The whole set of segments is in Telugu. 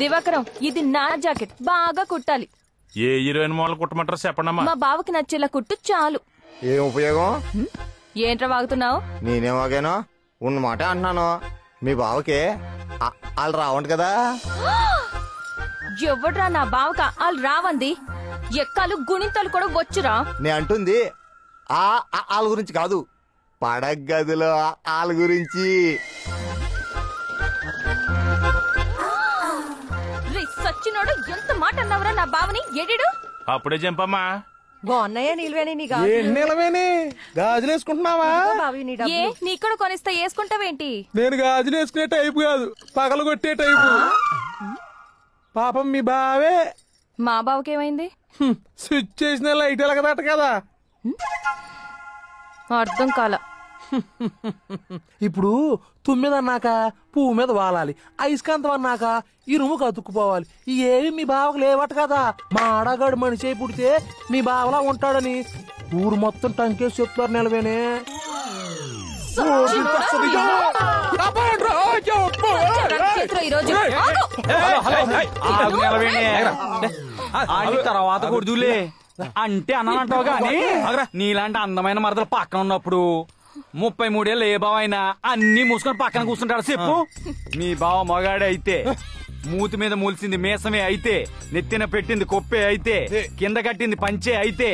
దివాకరం, ఇది నా జాకెట్, బాగా కుట్టాలి. ఏ హీరోయిన్ మోడల్ కుట్టమంటారో చెప్పండమ్మా. మా బావకి నచ్చేలా కుట్టు చాలు. ఏం ఉపయోగం? ఏంట్రా వాగుతున్నావు? నేనేం వాగాను? ఉన్న మాట అంటున్నాను. మీ బావకి వాళ్ళు రావంట కదా. ఎవడ్రా నా బావక వాళ్ళు రావంది? ఎక్కాలు గుణింతలు కూడా వచ్చురా. నే అంటుంది వాళ్ళ గురించి కాదు, పడగదిలో వాళ్ళ గురించి. సచ్చినోడు ఎంత మాట అన్నవరా నా బావని? ఎడిడు అప్పుడే చంపమ్మా. బాగున్నాయా నీళ్ళవేని? నీ గాజులు వేసుకుంటున్నావా? ఏ నీకు కొనిస్తా వేసుకుంటావేంటి? నేను గాజులు వేసుకునే టైపు కాదు, పగలు కొట్టే టైపు. పాపం మీ బావే. మా బావకేమైంది? స్విచ్ చేసిన లైట్ ఎలగదట కదా. అర్థం కాల. ఇప్పుడు తుమ్మిద అన్నాక పువ్వు మీద వాలాలి, అయస్కాంతం అన్నాక ఇరుము కతుక్కుపోవాలి. ఏవి మీ బావకు లేవట కదా. మా ఆడగాడు మనిషి అయి పుడితే మీ బావలా ఉంటాడని ఊరు మొత్తం టంకేసి చెప్తారు. నిలవేనే తర్వాత కొడుదులే అంటే అన్నానంటావు గాని, నీలాంటి అందమైన మరదలు పక్కన ఉన్నప్పుడు 33 ఏళ్ళు ఏ బావ అయినా అన్ని మూసుకొని పక్కన కూర్చుంటాడు చెప్పు. మీ బావ మగాడే అయితే, మూతి మీద మూల్సింది మీసమే అయితే, నెత్తిన పెట్టింది కొప్పే అయితే, కింద కట్టింది పంచే అయితే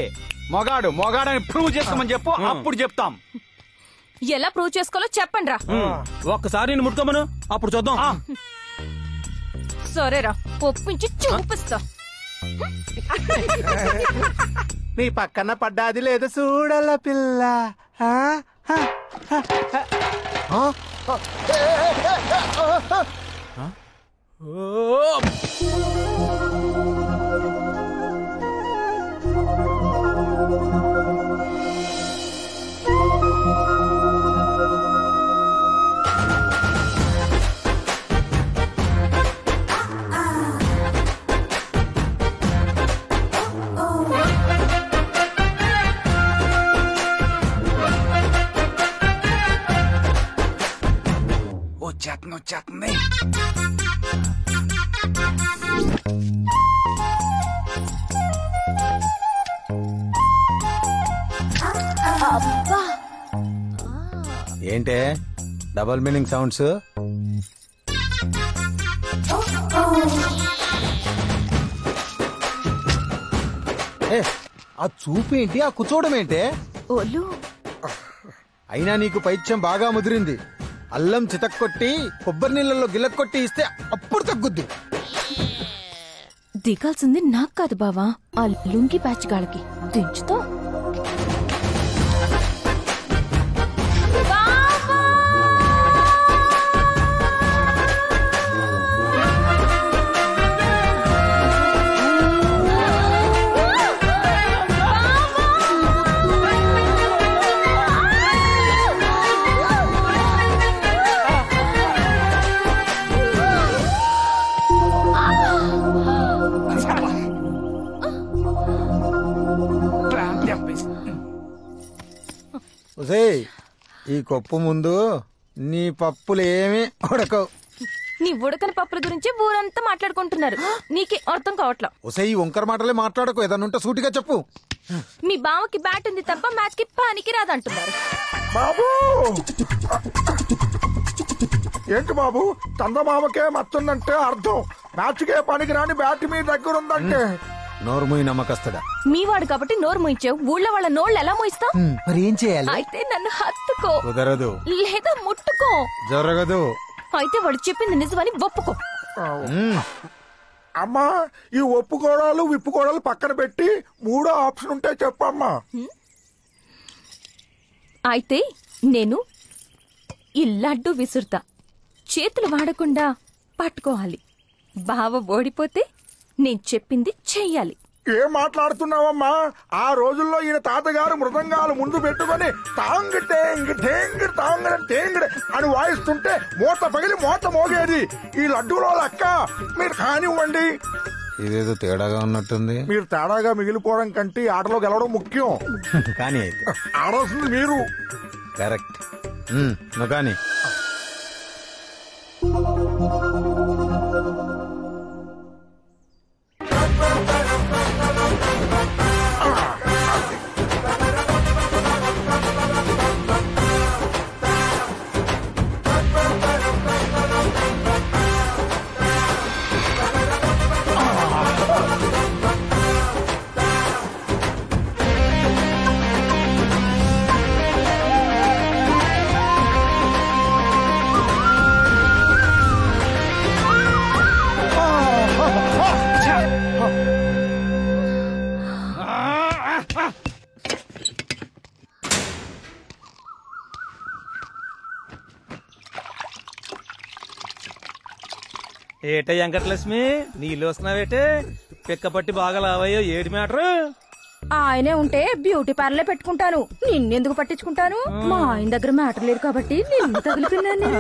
మొగాడు మొగాడని ప్రూవ్ చేసుకోమని చెప్పు, అప్పుడు చెప్తాం. ఎలా ప్రూవ్ చేసుకోవాలో చెప్పండి రా. ఒక్కసారి నేను ముట్టుకోమను, అప్పుడు చూద్దాం. సరేరా, ఒప్పించి చూపిస్తా. నీ పక్కన పడ్డాది లేదు చూడల పిల్ల. వచ్చేస్తుంది. ఏంటే డబల్ మీనింగ్ సౌండ్స్? ఆ చూపేంటి, ఆ కూర్చోవడం ఏంటే? అయినా నీకు పైత్యం బాగా ముదిరింది. అల్లం చితక్కొట్టి కొబ్బరి నీళ్ళలో గిల్లకొట్టి ఇస్తే అప్పుడు తగ్గుద్ది. దిగాల్సింది నాకు కాదు బావా, ఆ లుంగి బ్యాచ్ గాళ్ళకి. దించుతో ఈ కొప్పు ముందు నీ పప్పులు ఏమీ ఉడకవు. నీ ఉడకని పప్పుల గురించి ఊరంతా మాట్లాడుకుంటున్నారు, నీకే అర్థం కావట్లా. ఒసే ఈ వంకర మాటలే మాట్లాడకు, ఏదన్నుంటే సూటిగా చెప్పు. మీ బావకి బ్యాట్ ఉంది తప్ప మ్యాచ్ కి పనికి రాదంటున్నారు. బాబు ఏంటి బాబు, చందమామకే మత్తుందంటే అర్థం మ్యాచ్కే పనికి రాని బ్యాట్ మీ దగ్గర ఉందంటే. నోరుమూయి నమ్మకస్తుడా. మీ వాడు కాబట్టి నోరు మూయించావు, ఊళ్ళో వాళ్ళ నోళ్ళు ఎలా మూయిస్తావు? మరి ఏం చేయాలి? అయితే నన్ను హత్తుకో, కుదరదు. లేదా ముట్టుకో. జరగదు. అయితే వాడు చెప్పింది నిజమని ఒప్పుకో. అమ్మా, ఈ ఒప్పుకోడాలు విప్పుకోడాలు పక్కన పెట్టి మూడో ఆప్షన్ ఉంటే చెప్పమ్మా. అయితే నేను ఈ లడ్డు విసురుతా, చేతులు వాడకుండా పట్టుకోవాలి. బావ ఓడిపోతే నేను చెప్పింది చెయ్యాలి. ఏం మాట్లాడుతున్నావమ్మా? ఆ రోజుల్లో ఈయన తాతగారు మృదంగాలు ముందు పెట్టుకుని తాంగ్ టేంగ్ టేంగ్ తాంగ్ టేంగ్ అని వాయిస్తుంటే మూత పగిలి మూత మోగేది. ఈ లడ్డూలో లెక్క మీరు కానివ్వండి. ఇదేదో తేడాగా ఉన్నట్టుంది. మీరు తేడాగా మిగిలిపోవడం కంటే ఆటలో గెలవడం ముఖ్యం. కానీ ఆడాల్సింది మీరు. కరెక్ట్. కానీ ఏటే వెంకటలక్ష్మి నీళ్ళు వస్తున్నావేటే పిక్కపట్టి బాగా లావయ్యో ఏడు మ్యాటరు. ఆయనే ఉంటే బ్యూటీ పార్లర్ పెట్టుకుంటాను, నిన్నెందుకు పట్టించుకుంటాను? మా ఆయన దగ్గర మ్యాటర్ లేదు కాబట్టి నిన్ను తగులుకున్నాను.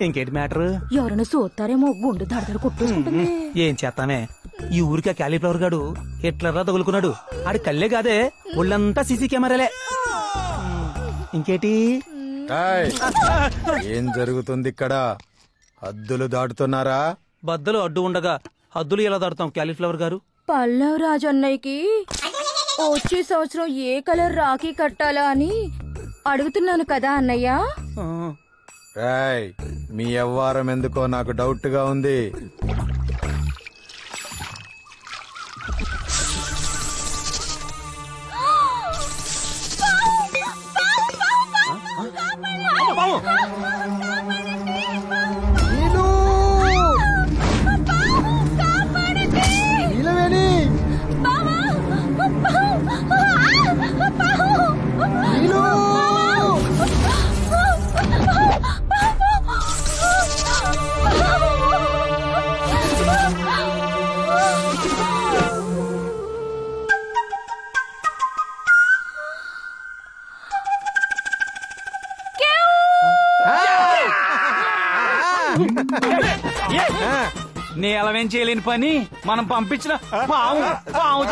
ఇంకేటి మ్యాటరు? ఎవరైనా చూస్తారేమో గుండె దడదడ కొట్టుకుంటుంది. ఏం చేస్తానే, ఈ ఊరికి ఆ క్యాలీఫ్లవర్ గాడు హిట్లర్లా తగులుకున్నాడు. ఆడి కళ్ళే కాదే ఒళ్ళంతా సీసీ కెమెరాలే. ఇంకేటి? ఏం జరుగుతుంది ఇక్కడ? హద్దులు దాటుతున్నారా? బద్దలు అడ్డు ఉండగా హద్దులు ఎలా దాడుతాం క్యాలీఫ్లవర్ గారు? పల్లవ్ రాజన్నయ్యకి వచ్చే సంవత్సరం ఏ కలర్ రాఖీ కట్టాలా అని అడుగుతున్నాను కదా అన్నయ్య. రాయ్, మీ వ్యవహారం ఎందుకో నాకు డౌట్ గా ఉంది. నేలవేం చేయలేని పని మనం పంపించిన పాము పాము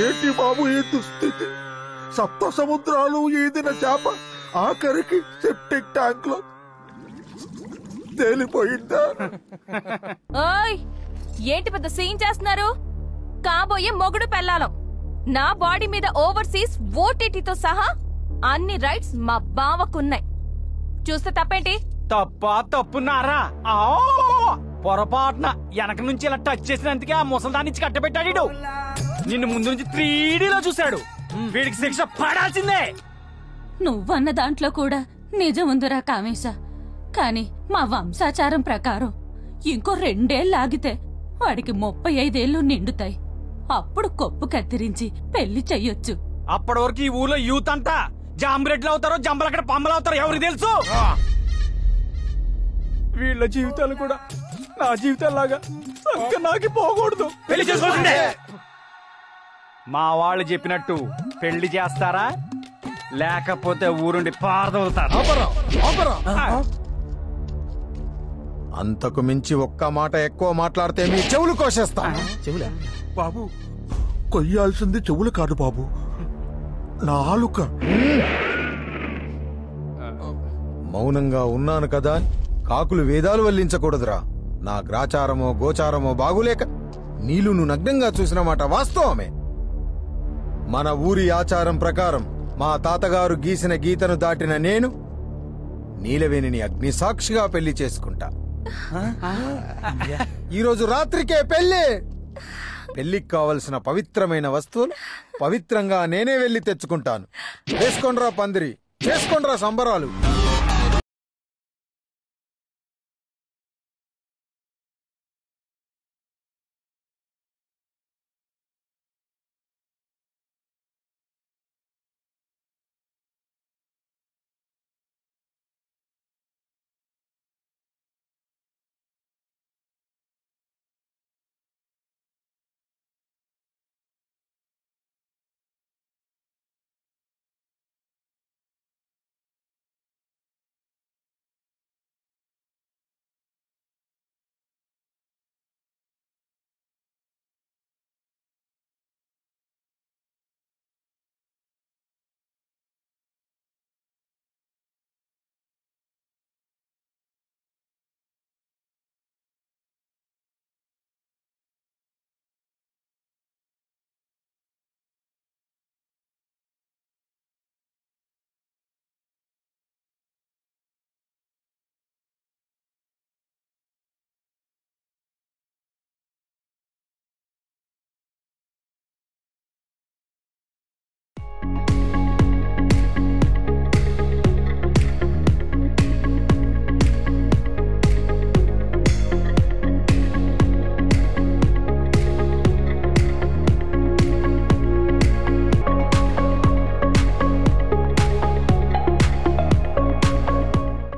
ఏంటి బాబు ఈ దుస్థితి? సప్త సముద్రాలు ఈదిన చేప ఆఖరికి సెప్టిక్ ట్యాంక్ లో తేలిపోయిందా? ఓయ్, ఏంటి పెద్ద సీన్ చేస్తున్నారు? కాబోయే మొగుడు పెళ్ళాలం. నా బాడీ మీద ఓవర్సీస్ ఓటీటీతో సహా అన్ని రైట్స్ మా బావకున్నాయి. చూస్తే తప్పేంటి? తప్పున్నారా? పొరపాటున వెనక నుంచి ఇలా టచ్ చేసినందుకే ఆ ముసల్దాన్ని నుంచి కట్టబెట్టాడు. నిన్ను ముందు నుంచి 3Dలో చూశాడు. వీడికి శిక్ష పడాల్సిందే. నువ్వన్న దాంట్లో కూడా నిజం ఉందిరా కామేశ. కాని మా వంశాచారం ప్రకారం ఇంకో 2 ఏళ్ళు ఆగితే వాడికి 35 ఏళ్ళు నిండుతాయి. అప్పుడు కొప్పు కత్తిరించి పెళ్లి చెయ్యొచ్చు. అప్పటి వరకు ఈ ఊర్లో యూత్ అంతా జాంబ్రెడ్లు అవుతారో జంబలక్కడ పంబలు అవుతారో ఎవరికి తెలుసు? వీళ్ళ జీవితాలు కూడా నా జీవితాలాగా నాకి పోకూడదు. పెళ్లి చేసుకోవాల్సిందే. మా వాళ్ళు చెప్పినట్టు పెళ్లి చేస్తారా, లేకపోతే ఊరుండి పారదవుతారు. అంతకు మించి ఒక్క మాట ఎక్కువ మాట్లాడితే మీ చెవులు కోసేస్తా. చెవులా? బాబు, కొయ్యాల్సింది చెవులు కాదు బాబు, నాలుక. మౌనంగా ఉన్నాను కదా, కాకులు వేదాలు వల్లించకూడదురా. నా గ్రాచారమో గోచారమో బాగులేక నీలును నగ్నంగా చూసిన మాట వాస్తవమే. మన ఊరి ఆచారం ప్రకారం మా తాతగారు గీసిన గీతను దాటిన నేను నీలవేణిని అగ్నిసాక్షిగా పెళ్లి చేసుకుంటా. ఈరోజు రాత్రికే పెళ్లి. పెళ్లికి కావలసిన పవిత్రమైన వస్తువులు పవిత్రంగా నేనే వెళ్లి తెచ్చుకుంటాను. వేసుకోండ్రా పందిరి, చేసుకోండ్రా సంబరాలు.